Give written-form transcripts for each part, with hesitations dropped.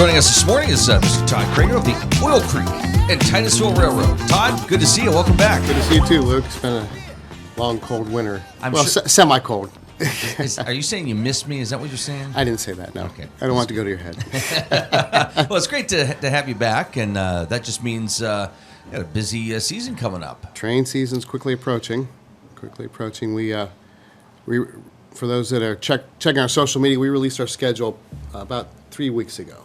Joining us this morning is Mr. Todd Krager of the Oil Creek and Titusville Railroad. Todd, good to see you. Welcome back. Good to see you too, Luke. It's been a long, cold winter. Semi-cold. Are you saying you missed me? Is that what you're saying? I didn't say that, no. Okay. I don't want it to go to your head. Well, it's great to have you back, and that just means you got a busy season coming up. Train season's quickly approaching. We for those that are checking our social media, we released our schedule about 3 weeks ago.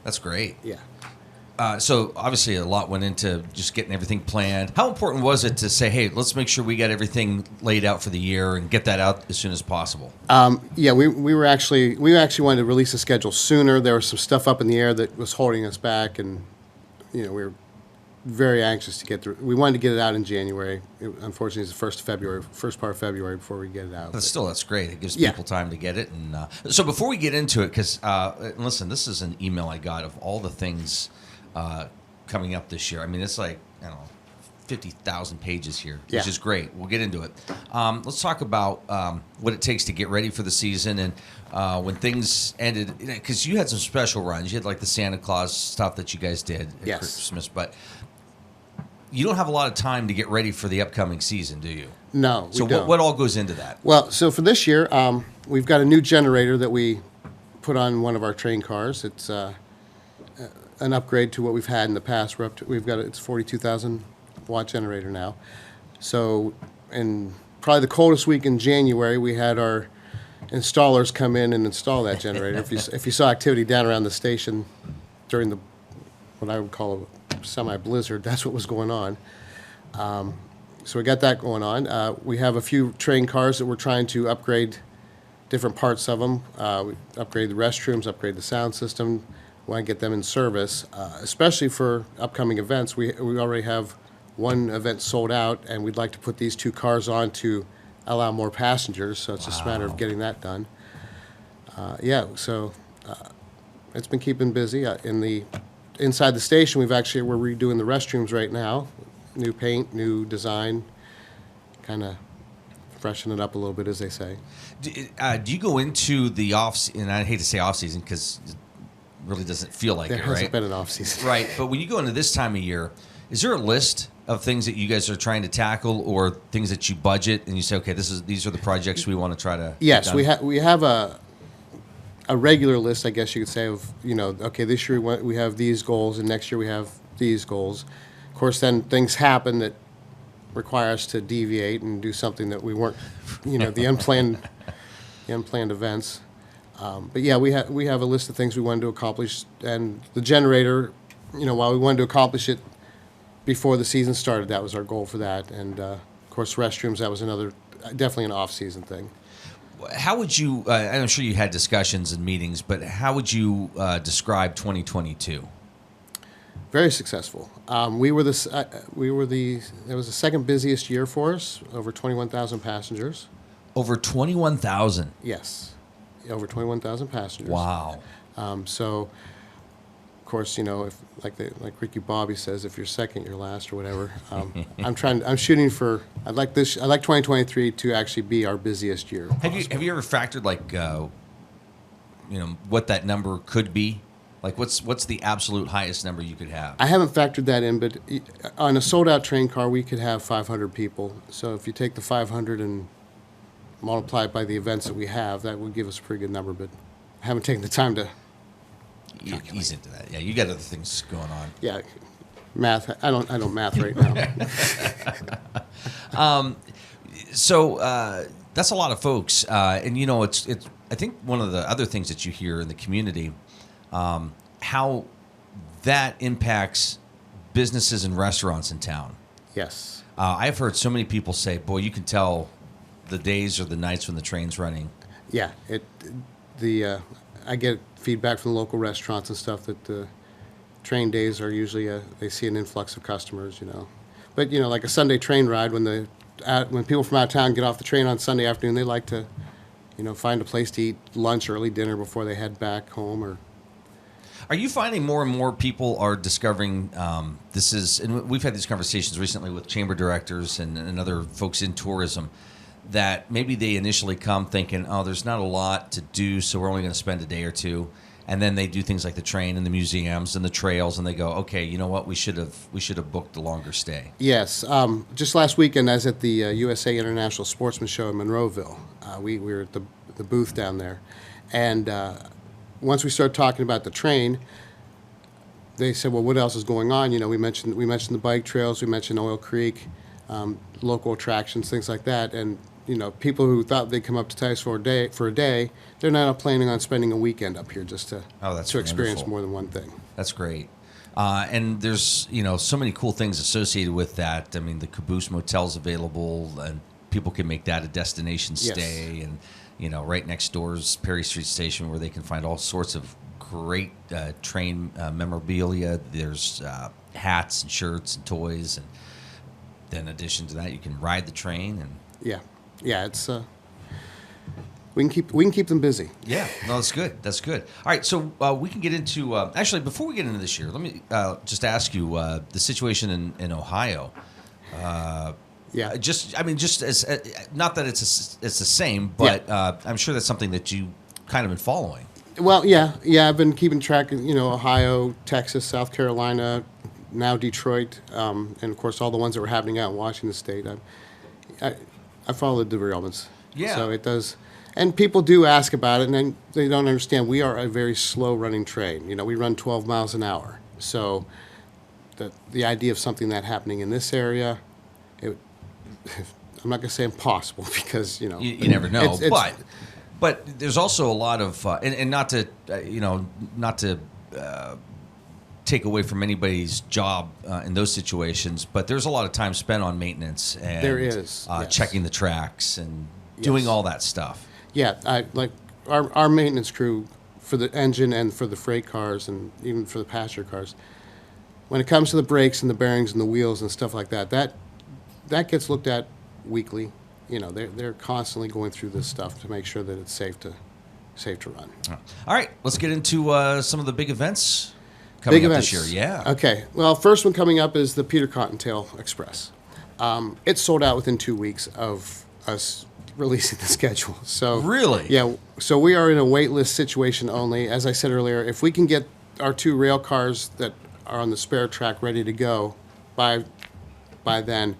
That's great. Yeah. So obviously a lot went into just getting everything planned. How important was it to say, hey, let's make sure we got everything laid out for the year and get that out as soon as possible? Yeah, we actually wanted to release the schedule sooner. There was some stuff up in the air that was holding us back, and we were very anxious to get through. We wanted to get it out in January. Unfortunately, it's the first part of February before we get it out. But still, that's great. It gives people time to get it. And so before we get into it, because listen, this is an email I got of all the things coming up this year. I mean, it's like, 50,000 pages here, which is great. We'll get into it. Let's talk about what it takes to get ready for the season and when things ended, because you had some special runs. You had like the Santa Claus stuff that you guys did at Christmas, but you don't have a lot of time to get ready for the upcoming season, do you? No, we don't. So what all goes into that? Well, so for this year, we've got a new generator that we put on one of our train cars. It's an upgrade to what we've had in the past. It's 42,000 watt generator now. So in probably the coldest week in January, we had our installers come in and install that generator. If you saw activity down around the station during what I would call a semi-blizzard, that's what was going on. So we got that going on. We have a few train cars that we're trying to upgrade different parts of them. We upgrade the restrooms, upgrade the sound system. We want to get them in service, especially for upcoming events. We already have one event sold out, and we'd like to put these two cars on to allow more passengers. So it's just a matter of getting that done. So it's been keeping busy. Inside the station, we're redoing the restrooms right now. New paint, new design, kind of freshen it up a little bit, as they say. Do you go into the off, and I hate to say off season because it really doesn't feel like there it, right? There hasn't been an off season. Right, but when you go into this time of year, is there a list of things that you guys are trying to tackle, or things that you budget and you say, okay, these are the projects we want to try to Yes, get done? we have a regular list, I guess you could say, of, okay, this year we have these goals, and next year we have these goals. Of course, then things happen that require us to deviate and do something that we weren't, the unplanned events. But yeah, we have a list of things we wanted to accomplish, and the generator, while we wanted to accomplish it before the season started, that was our goal for that. And of course, restrooms, that was definitely an off-season thing. How would you? I'm sure you had discussions and meetings, but how would you describe 2022? Very successful. It was the second busiest year for us. Over 21,000 passengers. Over 21,000. Yes, over 21,000 passengers. Wow. So, of course, if like Ricky Bobby says, if you're second, you're last, or whatever. I'm shooting for. I'd like 2023 to actually be our busiest year. Have you ever factored what that number could be? Like what's the absolute highest number you could have? I haven't factored that in, but on a sold-out train car, we could have 500 people. So if you take the 500 and multiply it by the events that we have, that would give us a pretty good number. But I haven't taken the time to ease into that. Yeah, you got other things going on. Yeah, math. I don't math right now. So that's a lot of folks, and it's. I think one of the other things that you hear in the community, how that impacts businesses and restaurants in town. Yes. I've heard so many people say, "Boy, you can tell the days or the nights when the train's running." Yeah, I get feedback from the local restaurants and stuff that the train days are usually they see an influx of customers, But like a Sunday train ride, when people from out of town get off the train on Sunday afternoon, they like to, find a place to eat lunch, early dinner before they head back home. Are you finding more and more people are discovering this is, and we've had these conversations recently with chamber directors and other folks in tourism, that maybe they initially come thinking, oh, there's not a lot to do, so we're only going to spend a day or two. and then they do things like the train and the museums and the trails, and they go, okay, you know what, we should have booked a longer stay. Yes. Just last weekend, I was at the USA International Sportsman Show in Monroeville. We were at the booth down there. And once we started talking about the train, they said, well, what else is going on? You know, we mentioned the bike trails, we mentioned Oil Creek, local attractions, things like that. And, you know, people who thought they'd come up to Tice for a day, they're not planning on spending a weekend up here just to experience wonderful. more than one thing. That's great. And there's, you know, so many cool things associated with that. I mean, the Caboose Motel's available, and people can make that a destination stay. Yes. And, you know, right next door is Perry Street Station, where they can find all sorts of great train memorabilia. There's hats and shirts and toys. And then in addition to that, you can ride the train. And Yeah, it's... We can keep them busy. Yeah, no, that's good. That's good. All right, so we can get into actually before we get into this year, let me just ask you the situation in Ohio. Just as not that it's the same, but I'm sure that's something that you kind of been following. Well, yeah, I've been keeping track of Ohio, Texas, South Carolina, now Detroit, and of course all the ones that were happening out in Washington State. I followed the derailments. Yeah. So it does. And people do ask about it, and then they don't understand. We are a very slow-running train. We run 12 miles an hour. So the idea of something that happening in this area, I'm not going to say impossible because, You never know. But there's also a lot of, and not to, not to take away from anybody's job in those situations, but there's a lot of time spent on maintenance and there is, yes. Checking the tracks and doing all that stuff. Yeah, like our maintenance crew for the engine and for the freight cars and even for the passenger cars, when it comes to the brakes and the bearings and the wheels and stuff like that, that gets looked at weekly. They're constantly going through this stuff to make sure that it's safe to run. All right, let's get into some of the big events coming up this year. Yeah. Okay. Well, first one coming up is the Peter Cottontail Express. It sold out within 2 weeks of us releasing the schedule. So really? Yeah. So we are in a wait list situation only. As I said earlier, if we can get our 2 rail cars that are on the spare track ready to go by then,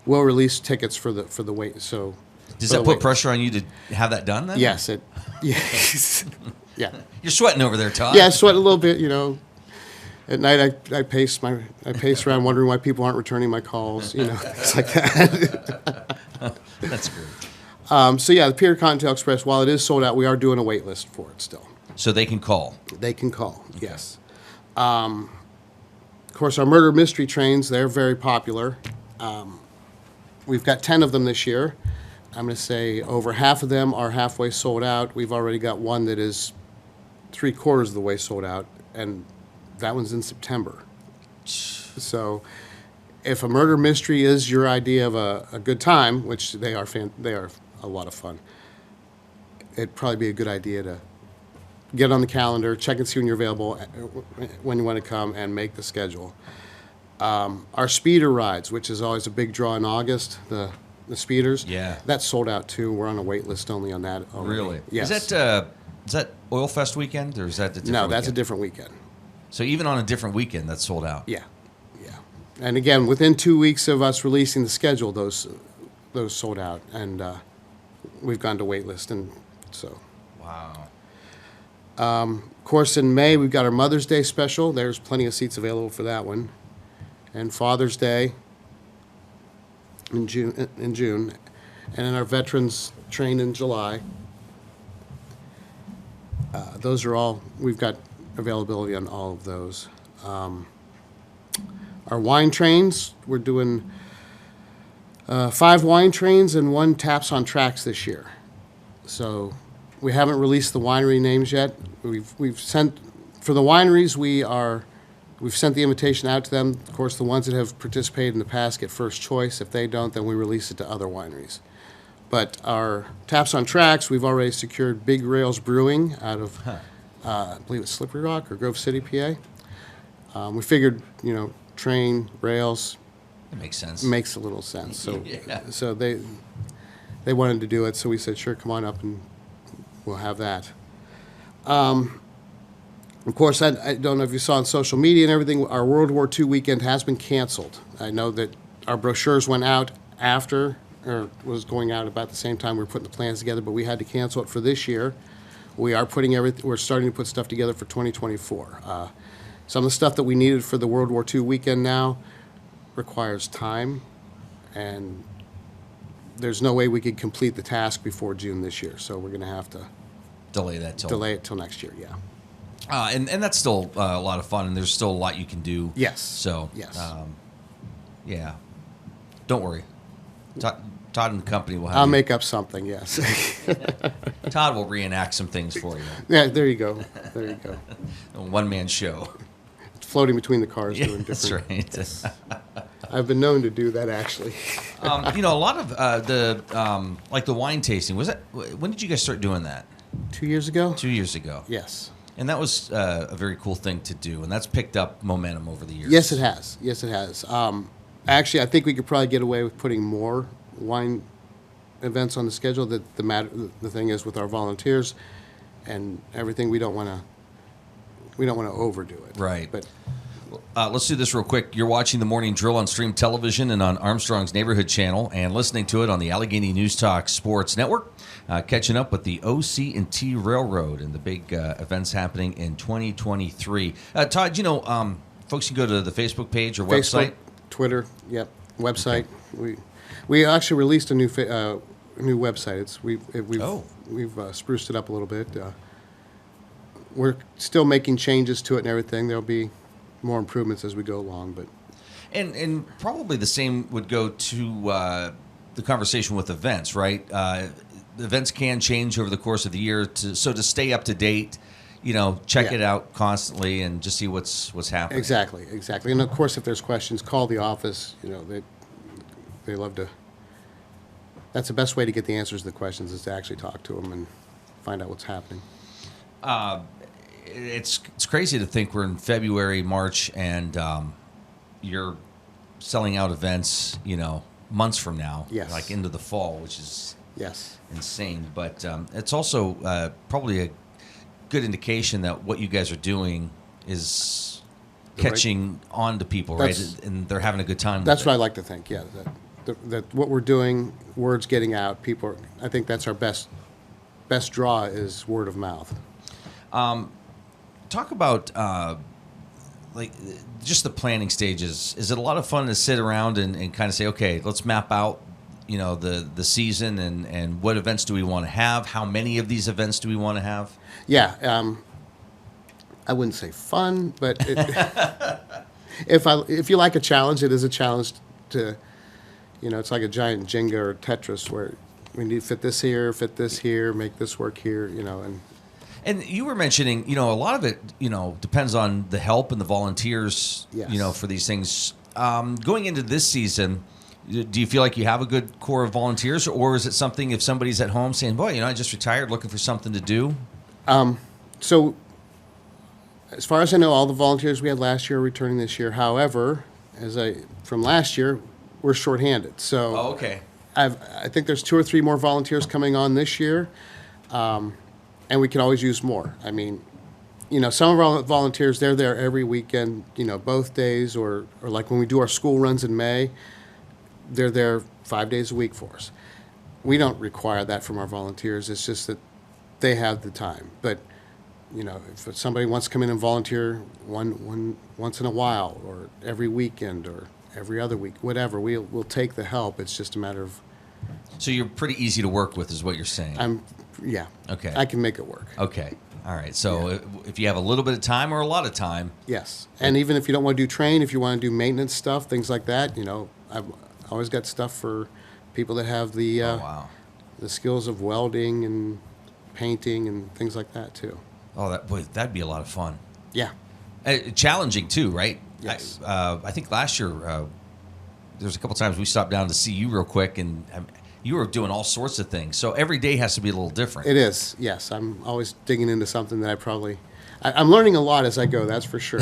we'll release tickets for the wait. So does that put pressure on you to have that done then? Yes. Yes. Yeah. You're sweating over there, Todd. Yeah, I sweat a little bit. At night, I pace around wondering why people aren't returning my calls. It's like that. That's great. The Peter Cottontail Express, while it is sold out, we are doing a wait list for it still. So they can call. They can call. Okay. Yes. Of course, our murder mystery trains, they're very popular. We've got 10 of them this year. I'm going to say over half of them are halfway sold out. We've already got one that is 3/4 of the way sold out, and that one's in September. So if a murder mystery is your idea of a good time, which they are a lot of fun, it'd probably be a good idea to get on the calendar, check and see when you're available, when you want to come, and make the schedule. Our speeder rides, which is always a big draw in August, the speeders, that's sold out too. We're on a wait list only on that already. Really? Yes. Is that Oil Fest weekend, or is that a different No, that's weekend? a different weekend. So even on a different weekend, that's sold out? Yeah. And again, within 2 weeks of us releasing the schedule, those sold out, and we've gone to wait list, and so. Wow. Of course, in May, we've got our Mother's Day special. There's plenty of seats available for that one. And Father's Day in June, and then our Veterans train in July. Those are all, we've got availability on all of those. Our wine trains, we're doing 5 wine trains and 1 Taps on Tracks this year. So we haven't released the winery names yet. We've sent, for the wineries, we've sent the invitation out to them. Of course, the ones that have participated in the past get first choice. If they don't, then we release it to other wineries. But our Taps on Tracks, we've already secured Big Rails Brewing out of, I believe it's Slippery Rock or Grove City, PA. We figured, train, rails. It makes sense. Makes a little sense. So, so they wanted to do it, so we said, sure, come on up and we'll have that. Of course, I don't know if you saw on social media and everything, our World War II weekend has been canceled. I know that our brochures went out after, or was going out about the same time we were putting the plans together, but we had to cancel it for this year. We are putting everything, we're starting to put stuff together for 2024. Some of the stuff that we needed for the World War II weekend now requires time, and there's no way we could complete the task before June this year, so we're going to have to Delay that till delay it till next year, yeah. and that's still a lot of fun, and there's still a lot you can do. Yes. So Yes. yeah, don't worry. Todd and the company will have. I'll make up something, yes. Todd will reenact some things for you. Yeah, there you go. There you go. A one-man show. It's floating between the cars Yeah, doing different. that's right. I've been known to do that, actually. A lot of like the wine tasting, was that, when did you guys start doing that? 2 years ago? 2 years ago. Yes. And that was a very cool thing to do, and that's picked up momentum over the years. Yes, it has. Yes, it has. Actually, I think we could probably get away with putting more wine events on the schedule. The thing is, with our volunteers and everything, we don't want to overdo it. Right. But Let's do this real quick. You're watching the Morning Drill on Stream Television and on Armstrong's Neighborhood Channel, and listening to it on the Allegheny News Talk Sports Network. Catching up with the OC&T Railroad and the big events happening in 2023. Todd, folks can go to the Facebook page or Facebook, website. Twitter, yep, website. Okay. We actually released a new website. We've spruced it up a little bit. We're still making changes to it and everything. There'll be more improvements as we go along, but and probably the same would go to the conversation with events, right? The events can change over the course of the year, so to stay up to date, check it out constantly and just see what's happening. Exactly. And of course, if there's questions, call the office. They love to. That's the best way to get the answers to the questions, is to actually talk to them and find out what's happening. It's crazy to think we're in February, March, and you're selling out events, months from now, Yes. like into the fall, which is Yes. insane. But it's also probably a good indication that what you guys are doing is catching on to people, right? And they're having a good time. That's what I like to think. Yeah, that what we're doing, word's getting out. People, I think that's our best draw is word of mouth. Talk about just the planning stages. Is it a lot of fun to sit around and kind of say, okay, let's map out, the season and what events do we want to have? How many of these events do we want to have? Yeah, I wouldn't say fun, but if you like a challenge, it is a challenge to, it's like a giant Jenga or Tetris where we need to fit this here, make this work here, And you were mentioning, a lot of it, depends on the help and the volunteers, Yes. for these things. Going into this season, do you feel like you have a good core of volunteers, or is it something if somebody's at home saying, boy, I just retired, looking for something to do? So, as far as I know, all the volunteers we had last year are returning this year. However, from last year, we're shorthanded. So, okay. I think there's 2 or 3 more volunteers coming on this year, and we can always use more. I mean, some of our volunteers, they're there every weekend, both days, or like when we do our school runs in May, they're there 5 days a week for us. We don't require that from our volunteers. It's just that they have the time. But, if somebody wants to come in and volunteer once in a while, or every weekend, or every other week, whatever, we'll take the help. It's just a matter of. So you're pretty easy to work with, is what you're saying. Yeah. Okay. I can make it work. Okay. All right. So if you have a little bit of time or a lot of time. Yes. And even if you don't want to do train, if you want to do maintenance stuff, things like that, I've always got stuff for people that have the the skills of welding and painting and things like that too. Oh, that'd be a lot of fun. Yeah. Challenging too, right? Yes. I think last year there's a couple times we stopped down to see you real quick, and you were doing all sorts of things. So every day has to be a little different. It is. Yes. I'm always digging into something that I'm learning a lot as I go. That's for sure.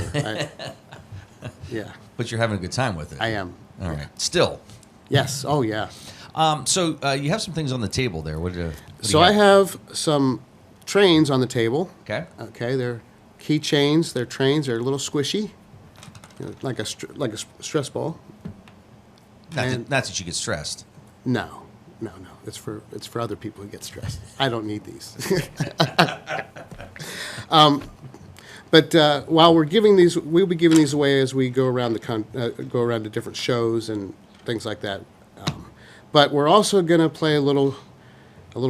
Yeah. But you're having a good time with it. I am. All right. Still. Yes. Oh, yeah. So you have some things on the table there. What do you I have some trains on the table. Okay. Okay. They're keychains. They're trains. They're a little squishy, like a stress ball. Not that you get stressed. No. It's for other people who get stressed. I don't need these. But while we'll be giving these away as we go around go around to different shows and things like that. But we're also going to play a little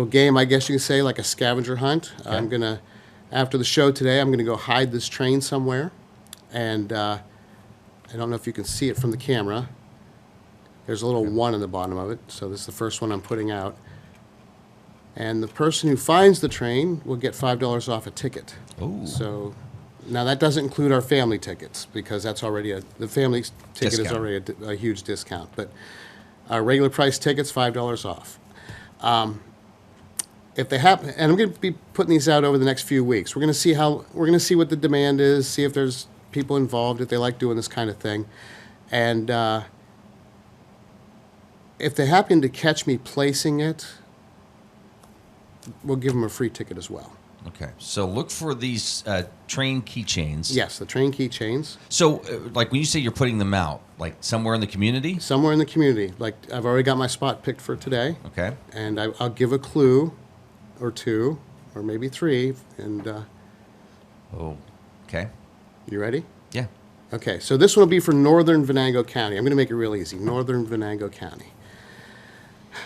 game, I guess you could say, like a scavenger hunt. Okay. After the show today, I'm going to go hide this train somewhere, and I don't know if you can see it from the camera. There's a little 1 on the bottom of it, so this is the first one I'm putting out. And the person who finds the train will get $5 off a ticket. Ooh. So now that doesn't include our family tickets, because that's already the family ticket is already a huge discount. But our regular price tickets, $5 off. If they happen, and I'm going to be putting these out over the next few weeks. We're going to see what the demand is, see if there's people involved, if they like doing this kind of thing, and if they happen to catch me placing it, we'll give them a free ticket as well. Okay, so look for these train keychains. Yes, the train keychains. So, like when you say you're putting them out, like somewhere in the community? Somewhere in the community. Like I've already got my spot picked for today. Okay. And I'll give a clue or 2 or maybe 3. And okay. You ready? Yeah. Okay, so this one will be for Northern Venango County. I'm going to make it real easy. Northern Venango County.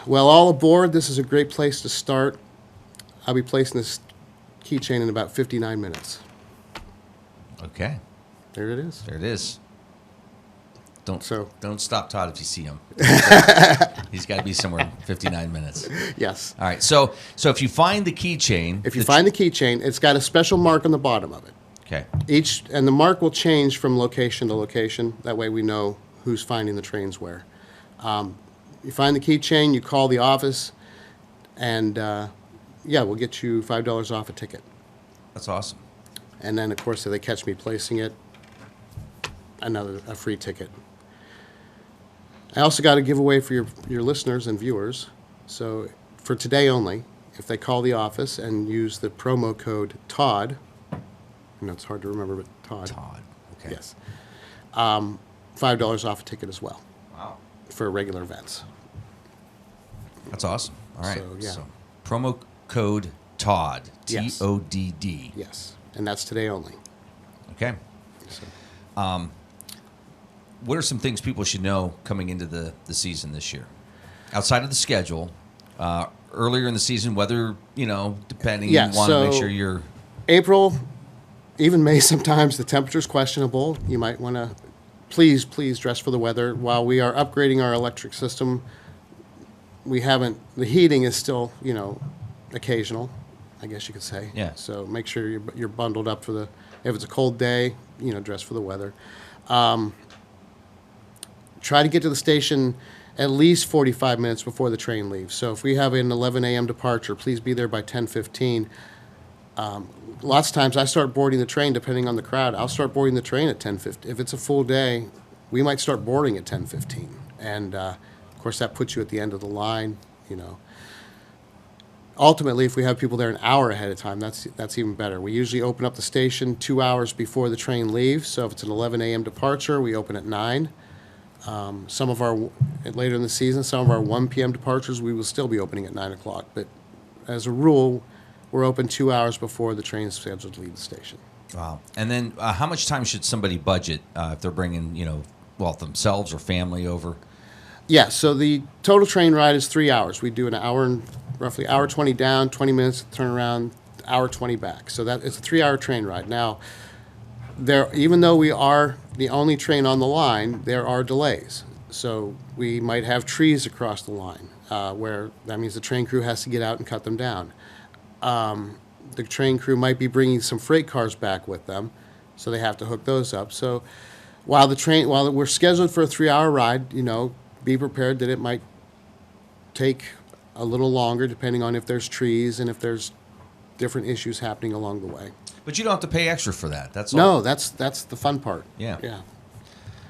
Well, all aboard. This is a great place to start. I'll be placing this keychain in about 59 minutes. Okay. There it is. There it is. Don't stop Todd if you see him. He's got to be somewhere in 59 minutes. Yes. All right. So if you find the keychain, find the keychain, it's got a special mark on the bottom of it. Okay. And the mark will change from location to location. That way we know who's finding the trains where. You find the keychain, you call the office, and we'll get you $5 off a ticket. That's awesome. And then, of course, if they catch me placing it, a free ticket. I also got a giveaway for your listeners and viewers. So for today only, if they call the office and use the promo code TOD, I know it's hard to remember, but TOD. TOD, okay. Yes. $5 off a ticket as well. Wow. For regular events. That's awesome. All right. So promo code TOD. Yes. TODD. Yes. And that's today only. Okay. So. What are some things people should know coming into the season this year? Outside of the schedule, earlier in the season, weather, depending, you want to make sure you're... April, even May sometimes, the temperature's questionable. You might want to, please dress for the weather. While we are upgrading our electric system, the heating is still, occasional, I guess you could say. Yeah. So make sure you're bundled up if it's a cold day, dress for the weather. Try to get to the station at least 45 minutes before the train leaves. So if we have an 11 a.m. departure, please be there by 10:15. Lots of times I start boarding the train depending on the crowd. I'll start boarding the train at 10:15. If it's a full day, we might start boarding at 10:15. And, of course, that puts you at the end of the line, Ultimately, if we have people there an hour ahead of time, that's even better. We usually open up the station 2 hours before the train leaves. So if it's an 11 a.m. departure, we open at 9. Later in the season, some of our 1 p.m. departures, we will still be opening at 9 o'clock. But as a rule, we're open 2 hours before the train is scheduled to leave the station. Wow. And then how much time should somebody budget if they're bringing, themselves or family over? Yeah, so the total train ride is 3 hours. We do roughly hour 20 down, 20 minutes turn around, hour 20 back. So it's a 3-hour train ride. Now, even though we are the only train on the line, there are delays. So we might have trees across the line, where that means the train crew has to get out and cut them down. The train crew might be bringing some freight cars back with them, so they have to hook those up. So while we're scheduled for a 3-hour ride, be prepared that it might take a little longer depending on if there's trees and if there's different issues happening along the way. But you don't have to pay extra for that. That's all. No, that's the fun part. Yeah. Yeah.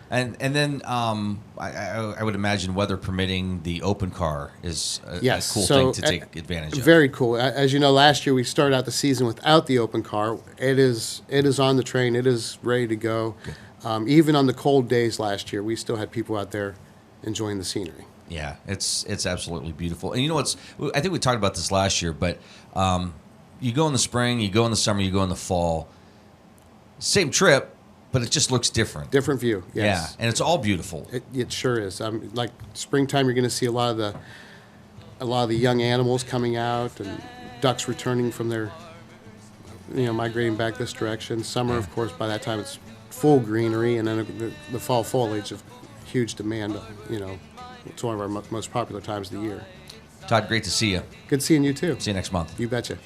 And then I would imagine, weather permitting, the open car is a Yes, cool so, thing to take advantage of. Very cool. As you know, last year we started out the season without the open car. It is on the train. It is ready to go. Even on the cold days last year, we still had people out there enjoying the scenery. Yeah, it's absolutely beautiful. And you know what's? I think we talked about this last year, but you go in the spring, you go in the summer, you go in the fall. Same trip, but it just looks different. Different view, yes. Yeah, and it's all beautiful. It sure is. Like springtime, you're going to see a lot of the young animals coming out, and ducks returning from their, migrating back this direction. Summer, of course, by that time it's full greenery, and then the fall foliage of huge demand. It's one of our most popular times of the year. Todd, great to see you. Good seeing you too. See you next month. You betcha.